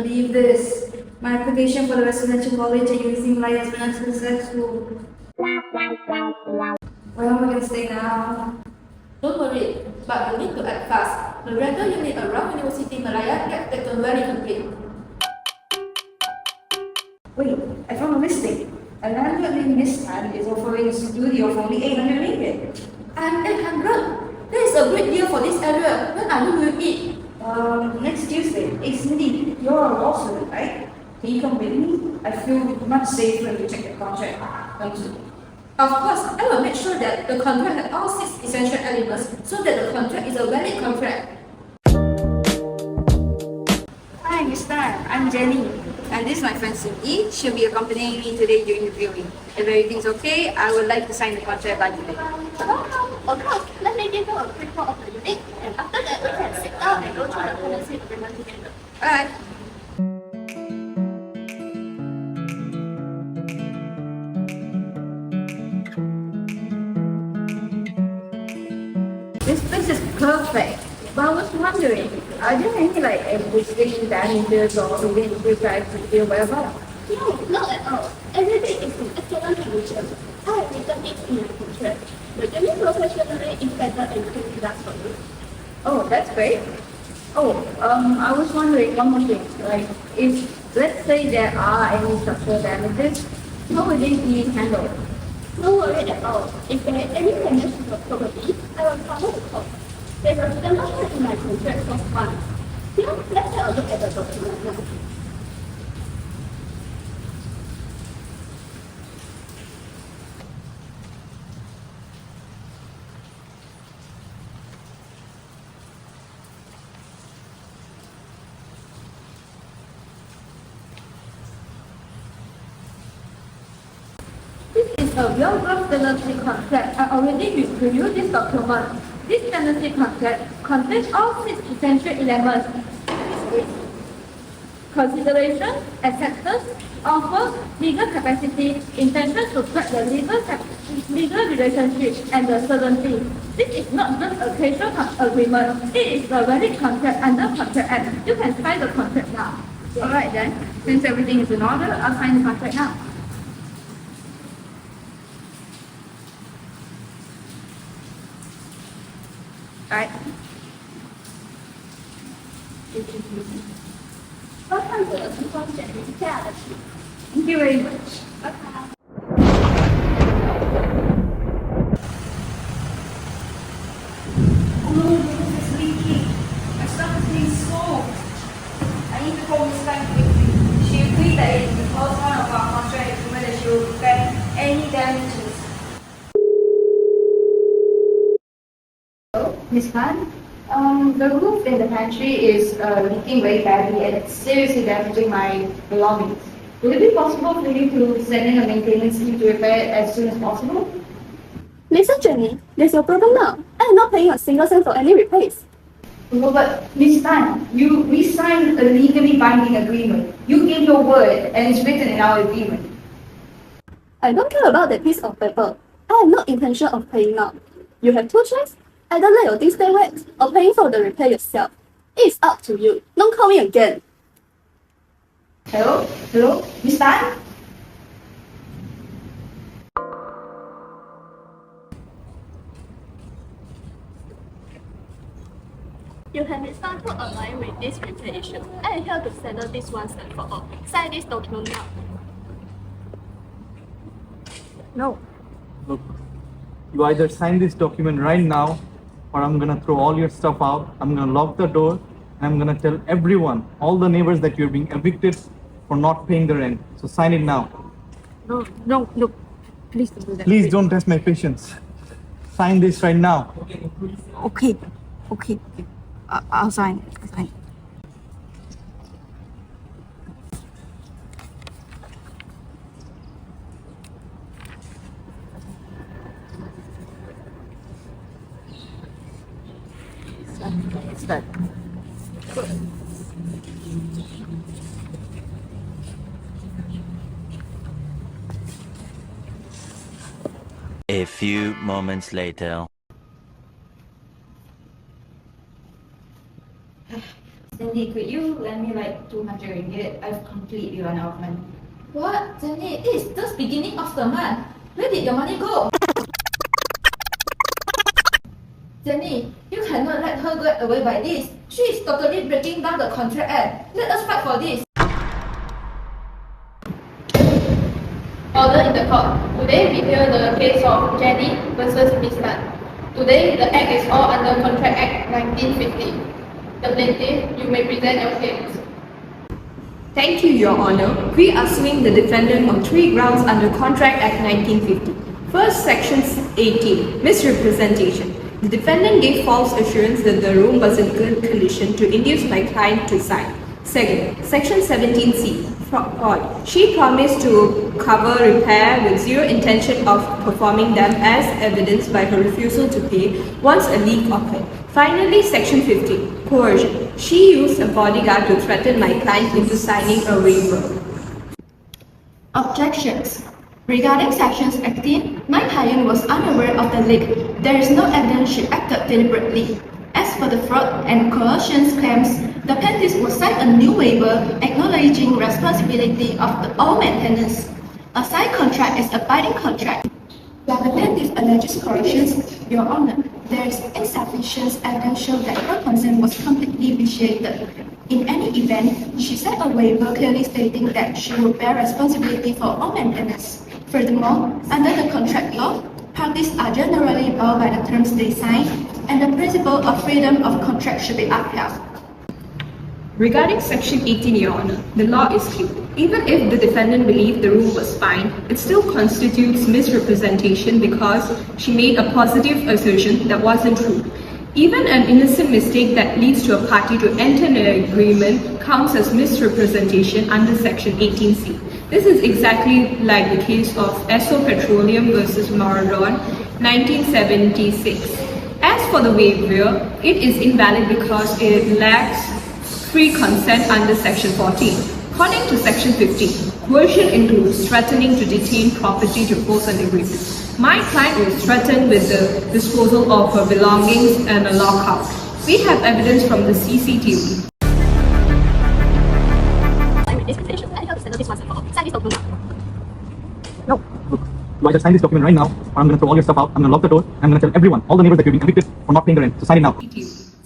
believe this. My application for the residential college at UC Malaya has been unsuccessful. Where am I going to stay now? Don't worry, but you need to act fast. The rental unit around University Malaya get taken very quickly. Wait, I found a mistake. A landlord named Miss Tan is offering a studio for only 800 ringgit. And 800? That is a great deal for this area. When are you doing it? Next Tuesday. Hey Cindy, you're a law student, right? Can you come with me? I feel much safer if you check the contract. Don't you? Of course, I will make sure that the contract has all 6 essential elements so that the contract is a valid contract. Hi, Miss Tan. I'm Jenny. And this is my friend Cindy. She'll be accompanying me today during the viewing. If everything's okay, I would like to sign the contract by today. Of course, let me give you a quick tour of the unit, and after that we can sit down and go through the tenancy agreement together. Alright. This place is perfect. But I was wondering, are there any existing damages or wind repairs to be aware about? No, not at all. Everything is in excellent condition. I have written it in my contract. The unit professionally inspected and cleaned it up for you. Oh, that's great. Oh, I was wondering one more thing. If let's say there are any structural damages, how will they be handled? No worry at all. If there is any damage to the property, I will cover the cost. There's a standard in my contract for fun. Now, let's have a look at the document now. This is a well-grown tenancy contract. I already reviewed this document. This tenancy contract contains all 6 essential elements. Consideration, acceptance, offer, legal capacity, intention to track the legal relationship, and the certainty. This is not just a casual agreement. It is a valid contract under Contract Act. You can sign the contract now. Alright then, since everything is in order, I'll sign the contract now. Alright. Welcome to the People's Generation Galaxy. Thank you very much. Oh, this is leaking. My stuff is being soaked. I need to call Miss Tan quickly. She agreed that it is the first one of our contract agreement that she will repair any damages. Miss Tan, the roof in the pantry is leaking very badly and it's seriously damaging my belongings. Would it be possible for you to send in a maintenance team to repair it as soon as possible? Listen, Jenny, there's your problem now. I am not paying a single cent for any repairs. No, but Miss Tan, we signed a legally binding agreement. You gave your word and it's written in our agreement. I don't care about that piece of paper. I have no intention of paying now. You have 2 choices. Either let your things stay wet or paying for the repair yourself. It's up to you. Don't call me again. Hello? Hello? Miss Tan? You have been found to align with this repair issue. I am here to settle this once and for all. Sign this document now. No. Look, you either sign this document right now or I'm gonna throw all your stuff out, I'm gonna lock the door, and I'm gonna tell everyone, all the neighbors that you're being evicted for not paying the rent. So sign it now. No, please don't do that. Please don't test my patience. Sign this right now. Okay. I'll sign. It's done. A few moments later. Cindy, could you lend me like 200 ringgit? I've completely run out of money. What? Jenny, it is just beginning of the month. Where did your money go? Jenny, you cannot let her get away by this. She is totally breaking down the contract act. Let us fight for this. Order in the court. Today we hear the case of Jenny versus Miss Tan. Today the act is all under Contract Act 1950. The plaintiff, you may present your case. Thank you, Your Honor. We are suing the defendant on 3 grounds under Contract Act 1950. First, Section 18, misrepresentation. The defendant gave false assurance that the room was in good condition to induce my client to sign. Second, Section 17C, fraud. She promised to cover repair with zero intention of performing them as evidenced by her refusal to pay once a leak occurred. Finally, Section 15, coercion. She used a bodyguard to threaten my client into signing a waiver. Objections. Regarding Sections 18, my client was unaware of the leak. There is no evidence she acted deliberately. As for the fraud and coercion claims, the plaintiff will sign a new waiver acknowledging responsibility of all maintenance. A signed contract is a binding contract. While the plaintiff alleges coercion, Your Honor, there is insufficient evidence showing that her consent was completely vitiated. In any event, she signed a waiver clearly stating that she will bear responsibility for all maintenance. Furthermore, under the contract law, parties are generally bound by the terms they sign, and the principle of freedom of contract should be upheld. Regarding Section 18, Your Honor, the law is clear. Even if the defendant believed the room was fine, it still constitutes misrepresentation because she made a positive assertion that wasn't true. Even an innocent mistake that leads to a party to enter an agreement counts as misrepresentation under Section 18C. This is exactly like the case of Esso Petroleum versus Maradon, 1976. As for the waiver, it is invalid because it lacks free consent under Section 14. According to Section 15, coercion includes threatening to detain property to force an agreement. My client was threatened with the disposal of her belongings and a lockout. We have evidence from the CCTV. No. Look, you either sign this document right now, or I'm going to throw all your stuff out, I'm going to lock the door, and I'm going to tell everyone, all the neighbors that you've been evicted for not paying the rent. So sign it now.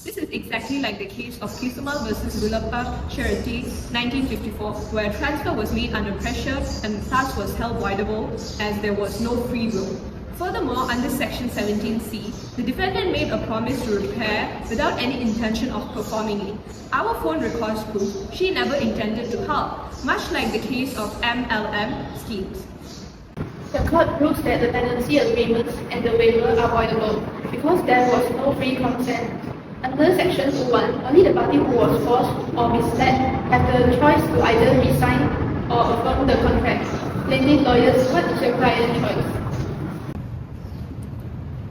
This is exactly like the case of Kisumal versus Bulappa Charity, 1954, where a transfer was made under pressure and thus was held voidable as there was no free will. Furthermore, under Section 17C, the defendant made a promise to repair without any intention of performing it. Our phone records prove she never intended to help, much like the case of MLM schemes. The court proves that the tenancy agreements and the waiver are voidable because there was no free consent. Under Section 21, only the party who was forced or misled have the choice to either resign or affirm the contract. Plaintiff lawyers, what is your client's choice?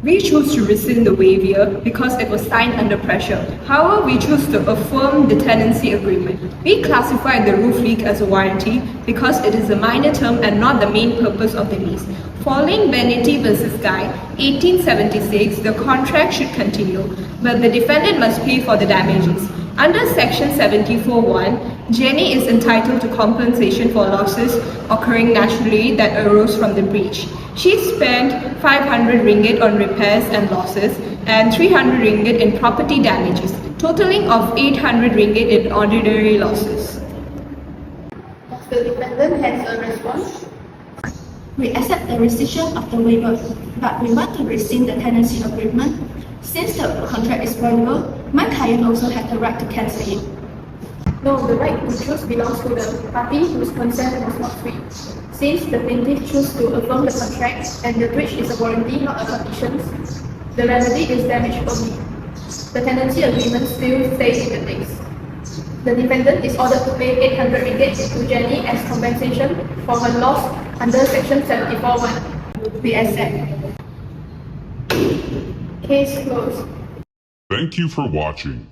We chose to rescind the waiver because it was signed under pressure. However, we chose to affirm the tenancy agreement. We classified the roof leak as a warranty because it is a minor term and not the main purpose of the lease. Following Benetti vs. Guy, 1876, the contract should continue, but the defendant must pay for the damages. Under Section 74(1), Jenny is entitled to compensation for losses occurring naturally that arose from the breach. She spent 500 ringgit on repairs and losses and 300 ringgit in property damages, totaling of 800 ringgit in ordinary losses. Does the defendant has a response? We accept the rescission of the waiver, but we want to rescind the tenancy agreement. Since the contract is voidable, my client also has the right to cancel it. No, the right to choose belongs to the party whose consent was not free. Since the plaintiff chose to affirm the contract and the breach is a warranty, not a condition, the remedy is damage only. The tenancy agreement still stays in the case. The defendant is ordered to pay 800 ringgit to Jenny as compensation for her loss under Section 74(1). We accept. Case closed. Thank you for watching.